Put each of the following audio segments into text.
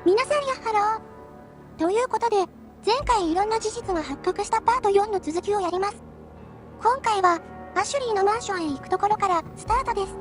皆さんやっハロー。ということで、前回いろんな事実が発覚したパート4の続きをやります。今回は、アシュリーのマンションへ行くところからスタートです。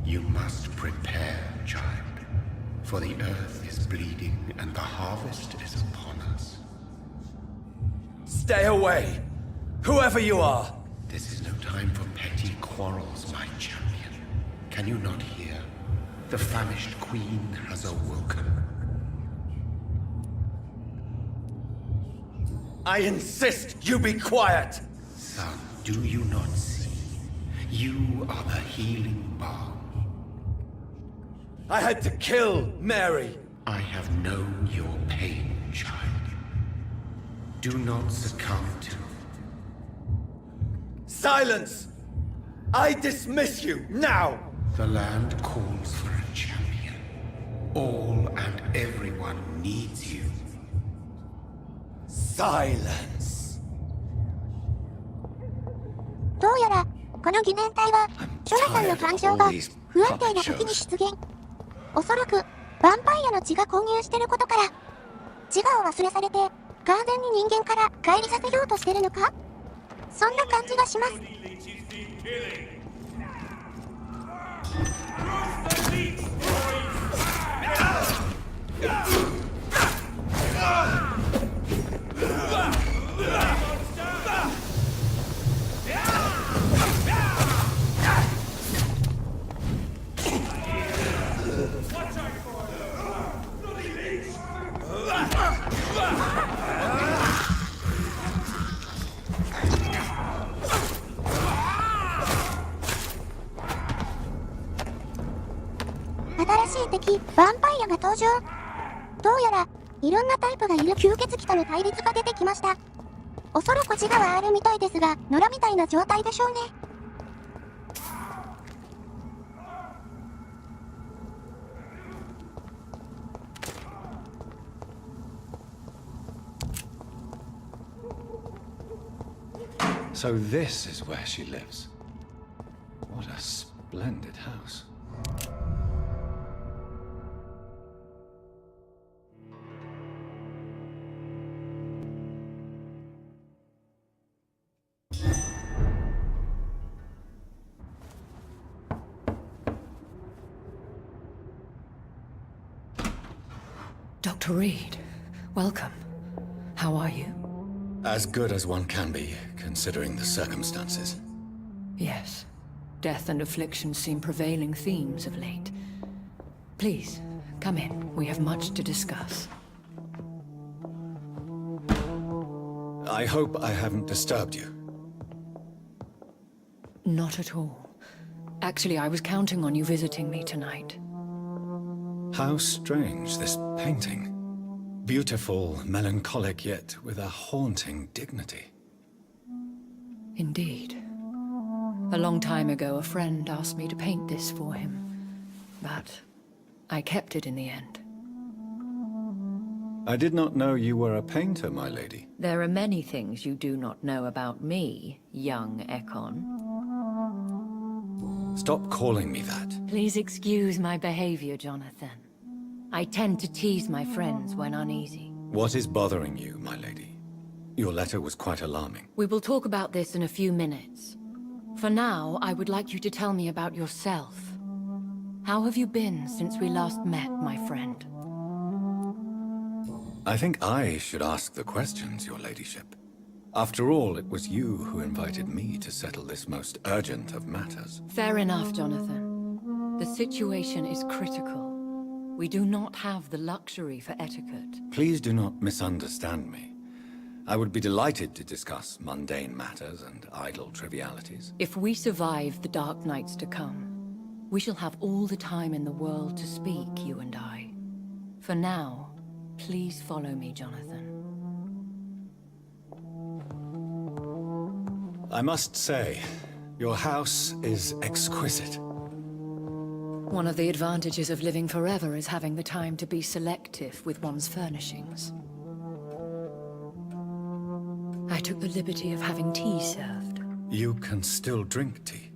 You must prepare, child, for the earth is bleeding and the harvest is upon us. Stay away, whoever you are! This is no time for petty quarrels, my champion. Can you not hear? The famished queen has awoken. I insist you be quiet! Son, do you not see? You are the healing balm. I had to kill Mary. I have known your pain, child. Do not succumb to... Silence! I dismiss you, now! The land calls for a champion. All and everyone needs you. Silence. どうやら、この疑念体は、ジョナサンの感情が不安定な時に出現。おそらく、ヴァンパイアの血が混入してることから、自我を忘れされて、完全に人間から帰りさせようとしてるのか？そんな感じがします。新しい敵、ヴァンパイアが登場。どうやら、いろんなタイプがいる吸血鬼との対立が出てきました。おそらく自我はあるみたいですが、野良みたいな状態でしょうね。So this is where she lives. What a splendid house. Dr. Reed, welcome. How are you? As good as one can be, considering the circumstances. Yes. Death and affliction seem prevailing themes of late. Please, come in. We have much to discuss. I hope I haven't disturbed you. Not at all. Actually, I was counting on you visiting me tonight. How strange, this painting. Beautiful, melancholic, yet with a haunting dignity. Indeed. A long time ago, a friend asked me to paint this for him. But I kept it in the end. I did not know you were a painter, my lady. There are many things you do not know about me, young Ekon. Stop calling me that. Please excuse my behavior, Jonathan. I tend to tease my friends when uneasy. What is bothering you, my lady? Your letter was quite alarming. We will talk about this in a few minutes. For now, I would like you to tell me about yourself. How have you been since we last met, my friend? I think I should ask the questions, your ladyship. After all, it was you who invited me to settle this most urgent of matters. Fair enough, Jonathan. The situation is critical. We do not have the luxury for etiquette. Please do not misunderstand me. I would be delighted to discuss mundane matters and idle trivialities. If we survive the dark nights to come, we shall have all the time in the world to speak, you and I. For now, please follow me, Jonathan. I must say, your house is exquisite. One of the advantages of living forever is having the time to be selective with one's furnishings. I took the liberty of having tea served. You can still drink tea.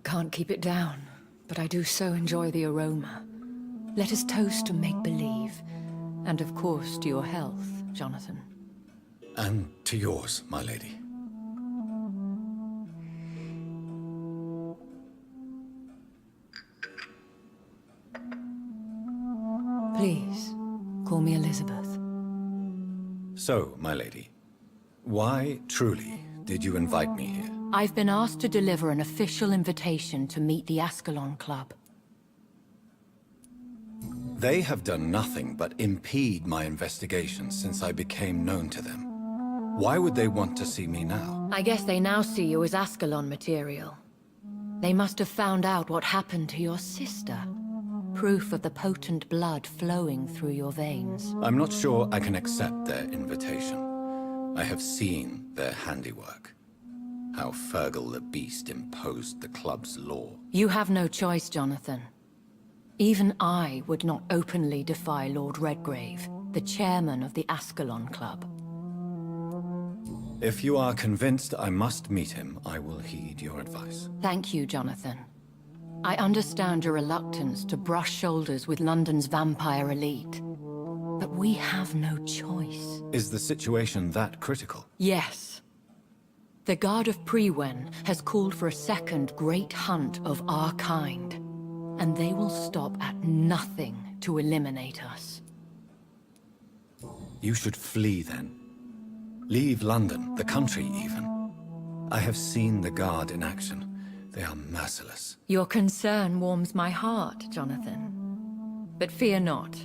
Can't keep it down, but I do so enjoy the aroma. Let us toast to make-believe. And of course to your health, Jonathan. And to yours, my lady. Please, call me Elizabeth. So, my lady, why truly did you invite me here? I've been asked to deliver an official invitation to meet the Ascalon Club. They have done nothing but impede my investigation since I became known to them. Why would they want to see me now? I guess they now see you as Ascalon material. They must have found out what happened to your sister. Proof of the potent blood flowing through your veins. I'm not sure I can accept their invitation. I have seen their handiwork. How Fergal the Beast imposed the club's law. You have no choice, Jonathan. Even I would not openly defy Lord Redgrave, the chairman of the Ascalon Club. If you are convinced I must meet him, I will heed your advice. Thank you, Jonathan. I understand your reluctance to brush shoulders with London's vampire elite. But we have no choice. Is the situation that critical? Yes. The Guard of Prewen has called for a second great hunt of our kind. And they will stop at nothing to eliminate us. You should flee then. Leave London, the country even. I have seen the Guard in action. They are merciless. Your concern warms my heart, Jonathan. But fear not.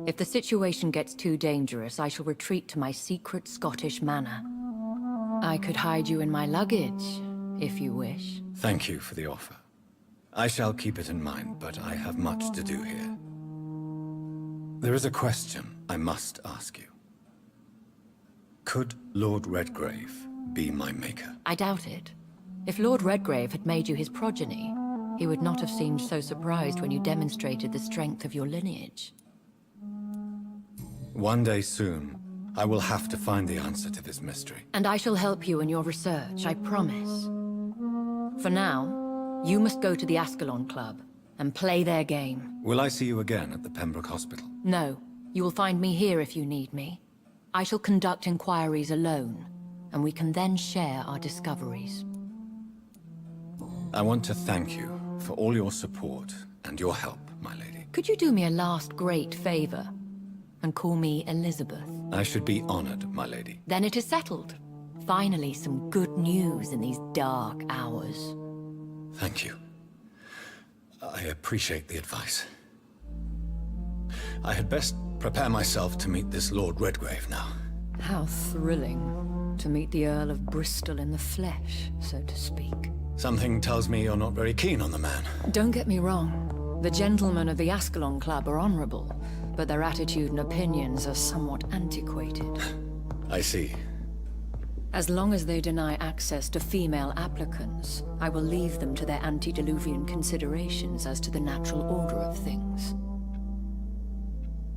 If the situation gets too dangerous, I shall retreat to my secret Scottish manor. I could hide you in my luggage, if you wish. Thank you for the offer. I shall keep it in mind, but I have much to do here. There is a question I must ask you. Could Lord Redgrave be my maker? I doubt it. If Lord Redgrave had made you his progeny, he would not have seemed so surprised when you demonstrated the strength of your lineage. One day soon, I will have to find the answer to this mystery. And I shall help you in your research, I promise. For now, you must go to the Ascalon Club and play their game. Will I see you again at the Pembroke Hospital? No, you will find me here if you need me. I shall conduct inquiries alone, and we can then share our discoveries. I want to thank you for all your support and your help, my lady. Could you do me a last great favor and call me Elizabeth? I should be honored, my lady. Then it is settled. Finally, some good news in these dark hours. Thank you. I appreciate the advice. I had best prepare myself to meet this Lord Redgrave now. How thrilling to meet the Earl of Bristol in the flesh, so to speak. Something tells me you're not very keen on the man. Don't get me wrong. The gentlemen of the Ascalon Club are honorable, but their attitude and opinions are somewhat antiquated. I see. As long as they deny access to female applicants, I will leave them to their antediluvian considerations as to the natural order of things.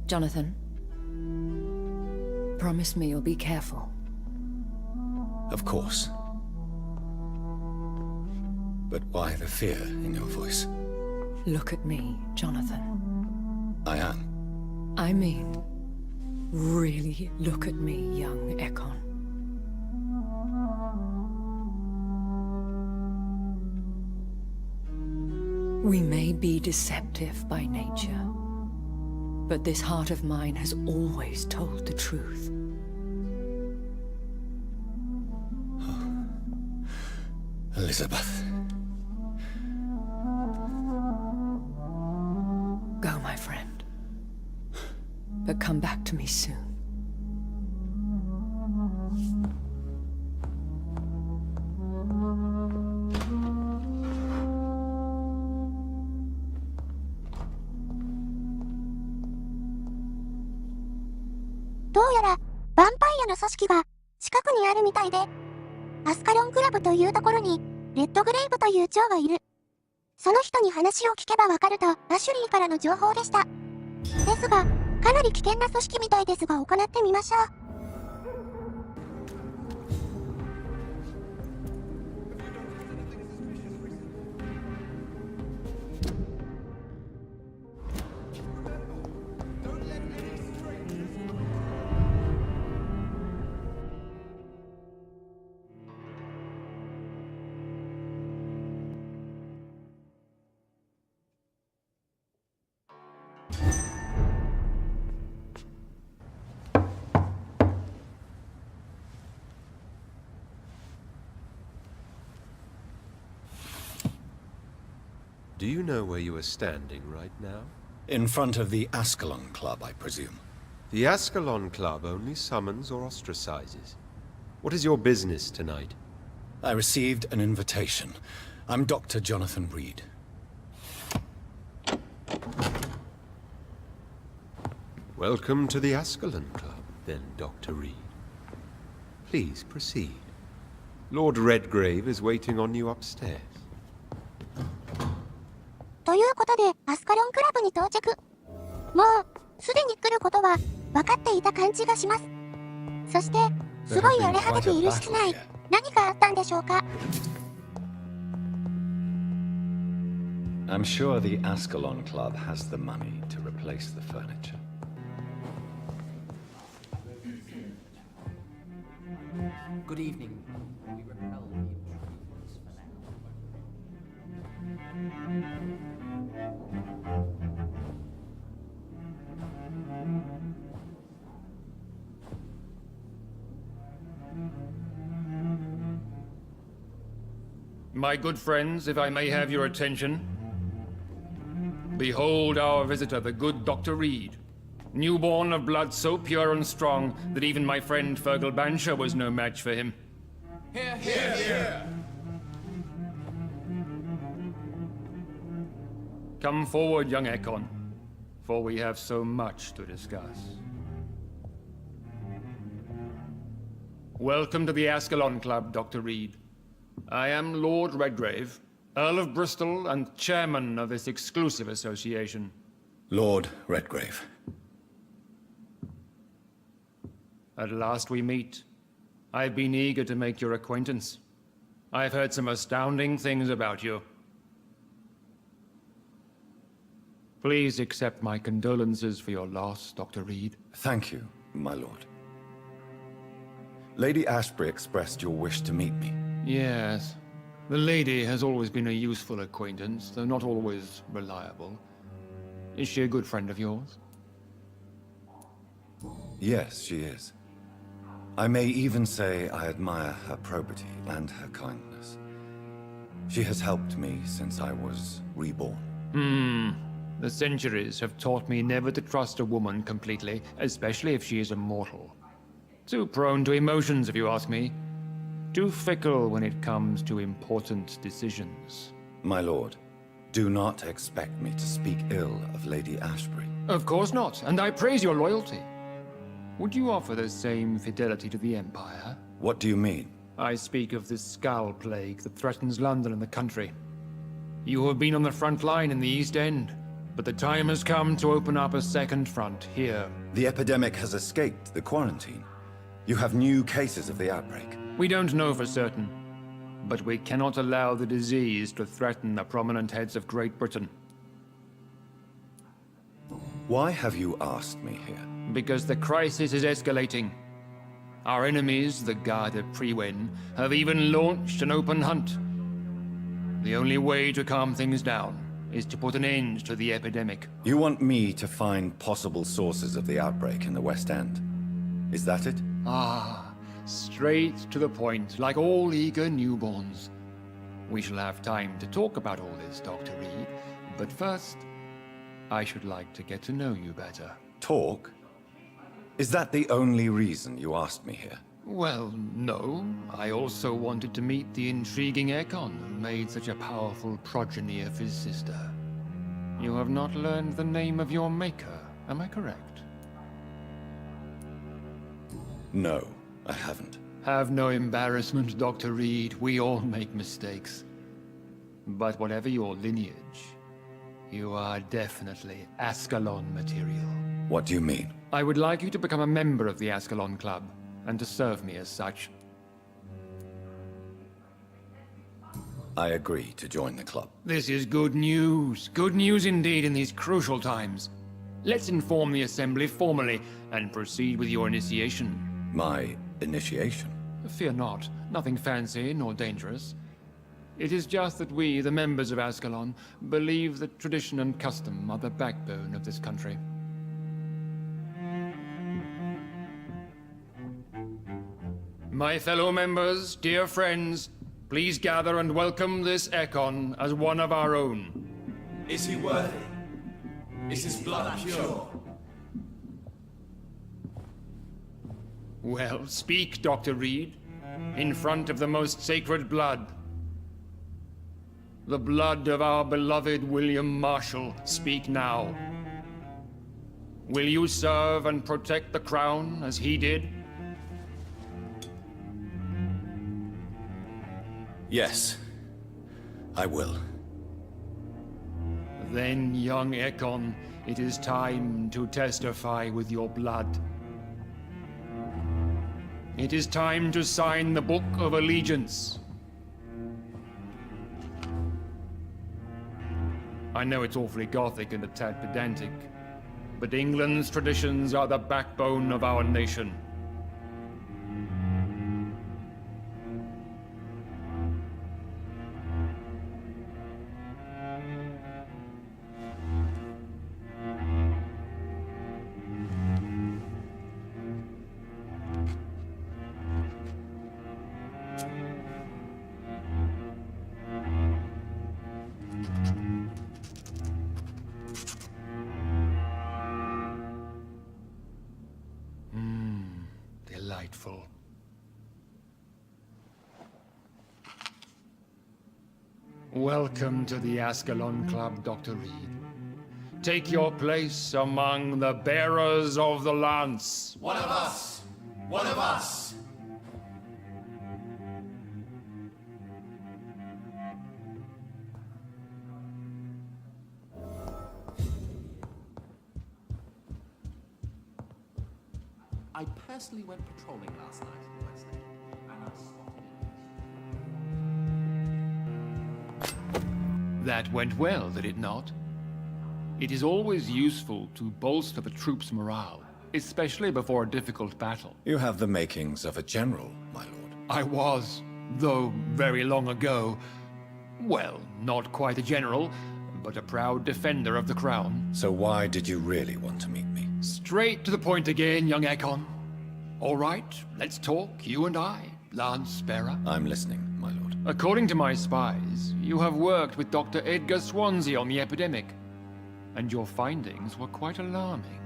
Jonathan, promise me you'll be careful. Of course. But why the fear in your voice? Look at me, Jonathan. I am. I mean, really look at me, young Ekon. We may be deceptive by nature, but this heart of mine has always told the truth. Elizabeth. Go, my friend. but come back to me soon. "どうやら、ヴァンパイアの組織が近くにあるみたいで、アスカロンクラブというところに、レッドグレイブという蝶がいる。その人に話を聞けばわかると、アシュリーからの情報でした。ですが、かなり危険な組織みたいですが行ってみましょう。Do you know where you are standing right now? In front of the Ascalon Club, I presume. The Ascalon Club only summons or ostracizes. What is your business tonight? I received an invitation. I'm Dr. Jonathan Reed. Welcome to the Ascalon Club, then, Dr. Reed. Please proceed. Lord Redgrave is waiting on you upstairs. ということで、アスカロンクラブに到着。もう、すでに来ることは、分かっていた感じがします。そして、すごい荒れ果てている室内、何があったんでしょうか。I'm sure the Ascalon Club has the money to replace the furniture. Good evening. We repel the intruders for now. My good friends, if I may have your attention. Behold our visitor, the good Dr. Reed. Newborn of blood so pure and strong that even my friend Fergal Bansher was no match for him. Here, here, here! Come forward, young Ekon, for we have so much to discuss. Welcome to the Ascalon Club, Dr. Reed. I am Lord Redgrave, Earl of Bristol and chairman of this exclusive association. Lord Redgrave. At last we meet. I've been eager to make your acquaintance. I've heard some astounding things about you. Please accept my condolences for your loss, Dr. Reed. Thank you, my lord. Lady Ashbury expressed your wish to meet me. Yes. The lady has always been a useful acquaintance, though not always reliable. Is she a good friend of yours? Yes, she is. I may even say I admire her probity and her kindness. She has helped me since I was reborn. The centuries have taught me never to trust a woman completely, especially if she is a mortal. Too prone to emotions, if you ask me. Too fickle when it comes to important decisions. My lord, do not expect me to speak ill of Lady Ashbury. Of course not, and I praise your loyalty. Would you offer the same fidelity to the Empire? What do you mean? I speak of the Skull Plague that threatens London and the country. You have been on the front line in the East End, but the time has come to open up a second front here. The epidemic has escaped the quarantine. You have new cases of the outbreak. We don't know for certain, but we cannot allow the disease to threaten the prominent heads of Great Britain. Why have you asked me here? Because the crisis is escalating. Our enemies, the Garde Priwen, have even launched an open hunt. The only way to calm things down is to put an end to the epidemic. You want me to find possible sources of the outbreak in the West End. Is that it? Straight to the point, like all eager newborns. We shall have time to talk about all this, Dr. Reed, but first, I should like to get to know you better. Talk? Is that the only reason you asked me here? Well, no. I also wanted to meet the intriguing Ekon who made such a powerful progeny of his sister. You have not learned the name of your maker, am I correct? No, I haven't. Have no embarrassment, Dr. Reed. We all make mistakes. But whatever your lineage, you are definitely Ascalon material. What do you mean? I would like you to become a member of the Ascalon Club, and to serve me as such. I agree to join the club. This is good news. Good news indeed in these crucial times. Let's inform the Assembly formally, and proceed with your initiation. My initiation? Fear not. Nothing fancy nor dangerous. It is just that we, the members of Ascalon, believe that tradition and custom are the backbone of this country. My fellow members, dear friends, please gather and welcome this Ekon as one of our own. Is he worthy? Is his blood pure? Well, speak, Dr. Reed, in front of the most sacred blood. The blood of our beloved William Marshall, speak now. Will you serve and protect the crown as he did? Yes, I will. Then, young Ekon, it is time to testify with your blood. It is time to sign the Book of Allegiance. I know it's awfully gothic and a tad pedantic, but England's traditions are the backbone of our nation. Delightful. Welcome to the Ascalon Club, Dr. Reed. Take your place among the bearers of the lance. One of us! One of us! I personally went patrolling last night in the West End, and I spotted That went well, did it not? It is always useful to bolster the troops' morale, especially before a difficult battle. You have the makings of a general, my lord. I was, though very long ago, well, not quite a general, but a proud defender of the crown. So why did you really want to meet me? Straight to the point again, young Ekon. All right, let's talk, you and I, Lance Bearer. I'm listening, my lord. According to my spies, you have worked with Dr. Edgar Swansea on the epidemic, and your findings were quite alarming.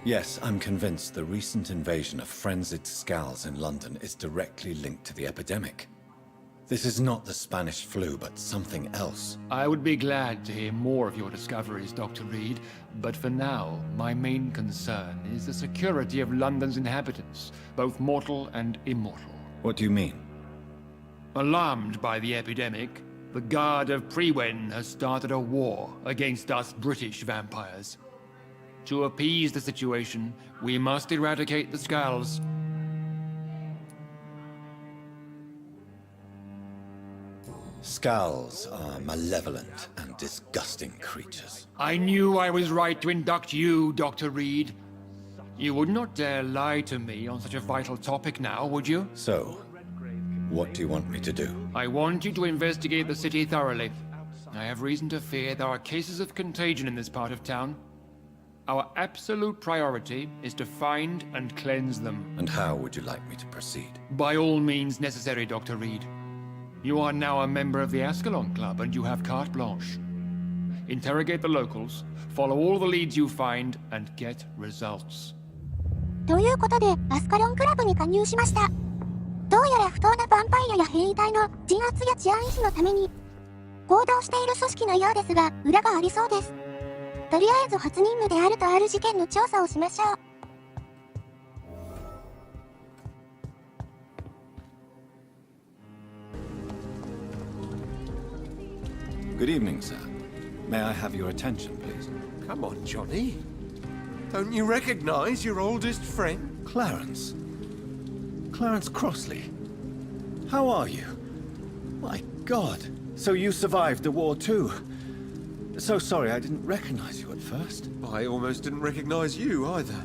Yes, I'm convinced the recent invasion of frenzied scowls in London is directly linked to the epidemic. This is not the Spanish flu, but something else. I would be glad to hear more of your discoveries, Dr. Reed, but for now, my main concern is the security of London's inhabitants, both mortal and immortal. What do you mean? Alarmed by the epidemic, the Guard of Prewen has started a war against us British vampires. To appease the situation, we must eradicate the Skulls. Scowls are malevolent and disgusting creatures. I knew I was right to induct you, Dr. Reed. You would not dare lie to me on such a vital topic now, would you? So, what do you want me to do? I want you to investigate the city thoroughly. I have reason to fear there are cases of contagion in this part of town. Our absolute priority is to find and cleanse them. And how would you like me to proceed? By all means necessary, Dr. Reed. You are now a member of the Ascalon Club, and you have carte blanche. interrogate the locals, follow all the leads you find, and get results. ということで、アスカロンクラブに加入しました。どうやら不当なヴァンパイアや兵隊の鎮圧や治安維持のために行動している組織のようですが、裏がありそうです。とりあえず初任務であるとある事件の調査をしましょう。Good evening, sir. May I have your attention, please? Come on, Johnny. Don't you recognize your oldest friend? Clarence. Clarence Crossley. How are you? My God. So you survived the war too. So sorry I didn't recognize you at first. I almost didn't recognize you either.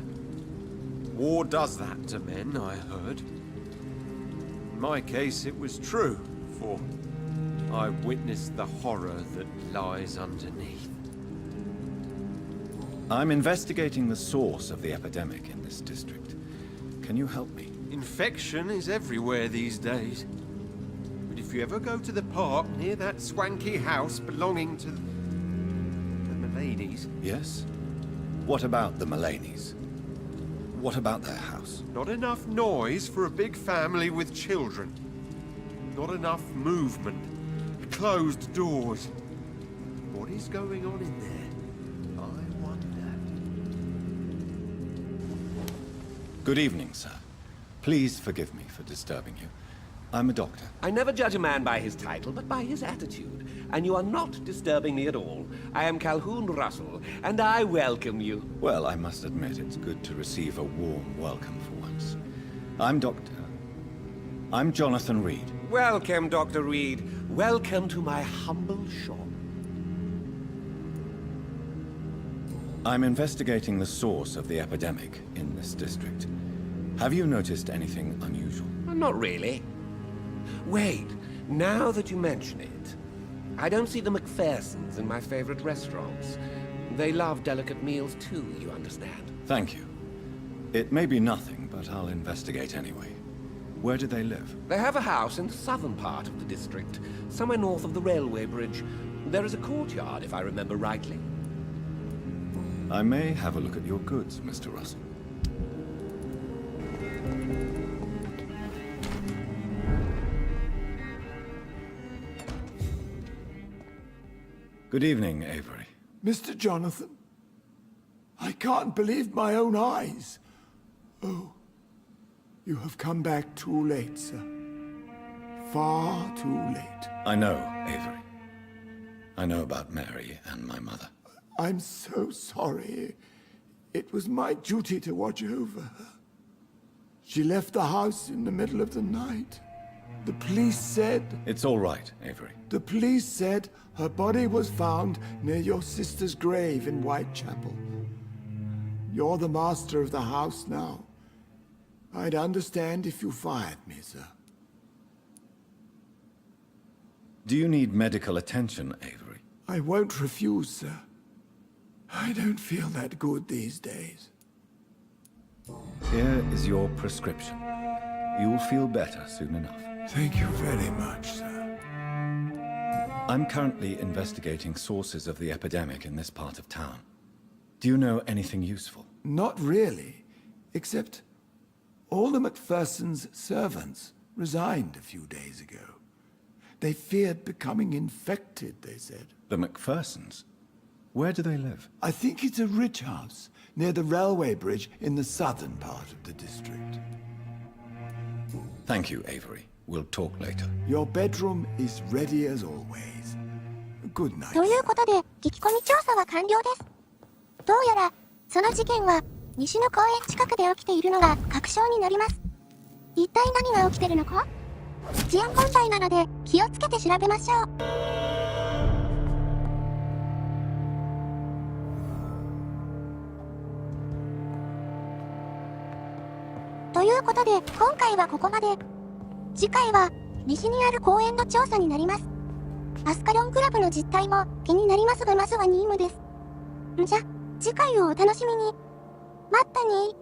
War does that to men, I heard. In my case, it was true, for I witnessed the horror that lies underneath. I'm investigating the source of the epidemic in this district. Can you help me? Infection is everywhere these days. But if you ever go to the park near that swanky house belonging to the Miladies... Yes? What about the Mullaneys? What about their house? Not enough noise for a big family with children. Not enough movement. Closed doors. What is going on in there? I wonder. Good evening, sir. Please forgive me for disturbing you. I'm a doctor. I never judge a man by his title, but by his attitude. And you are not disturbing me at all. I am Calhoun Russell, and I welcome you. Well, I must admit it's good to receive a warm welcome for once. I'm Jonathan Reed. Welcome, Dr. Reed. Welcome to my humble shop. I'm investigating the source of the epidemic in this district. Have you noticed anything unusual? Not really. Wait, now that you mention it, I don't see the McPhersons in my favorite restaurants. They love delicate meals too, you understand. Thank you. It may be nothing, but I'll investigate anyway. Where do they live? They have a house in the southern part of the district, somewhere north of the railway bridge. There is a courtyard, if I remember rightly. I may have a look at your goods, Mr. Russell. Good evening, Avery. Mr. Jonathan, I can't believe my own eyes. Oh, you have come back too late, sir. Far too late. I know, Avery. I know about Mary and my mother. I'm so sorry. It was my duty to watch over her. She left the house in the middle of the night. The police said... It's all right, Avery. The police said her body was found near your sister's grave in Whitechapel. You're the master of the house now. I'd understand if you fired me, sir. Do you need medical attention, Avery? I won't refuse, sir. I don't feel that good these days. Here is your prescription. You'll feel better soon enough. Thank you very much, sir. I'm currently investigating sources of the epidemic in this part of town. Do you know anything useful? Not really, except all the McPhersons' servants resigned a few days ago. They feared becoming infected, they said. The McPhersons? Where do they live? I think it's a rich house near the railway bridge in the southern part of the district. Thank you, Avery. We'll talk later. Your bedroom is ready as always. Good night. ということで、聞き込み調査は完了です。どうやら、その事件は、西の公園近くで起きているのが確証になります。一体何が起きてるのか？治安問題なので、気をつけて調べましょう。ということで、今回はここまで。次回は、西にある公園の調査になります。アスカロンクラブの実態も気になりますが、まずは任務です。じゃ、次回をお楽しみに。まったねー。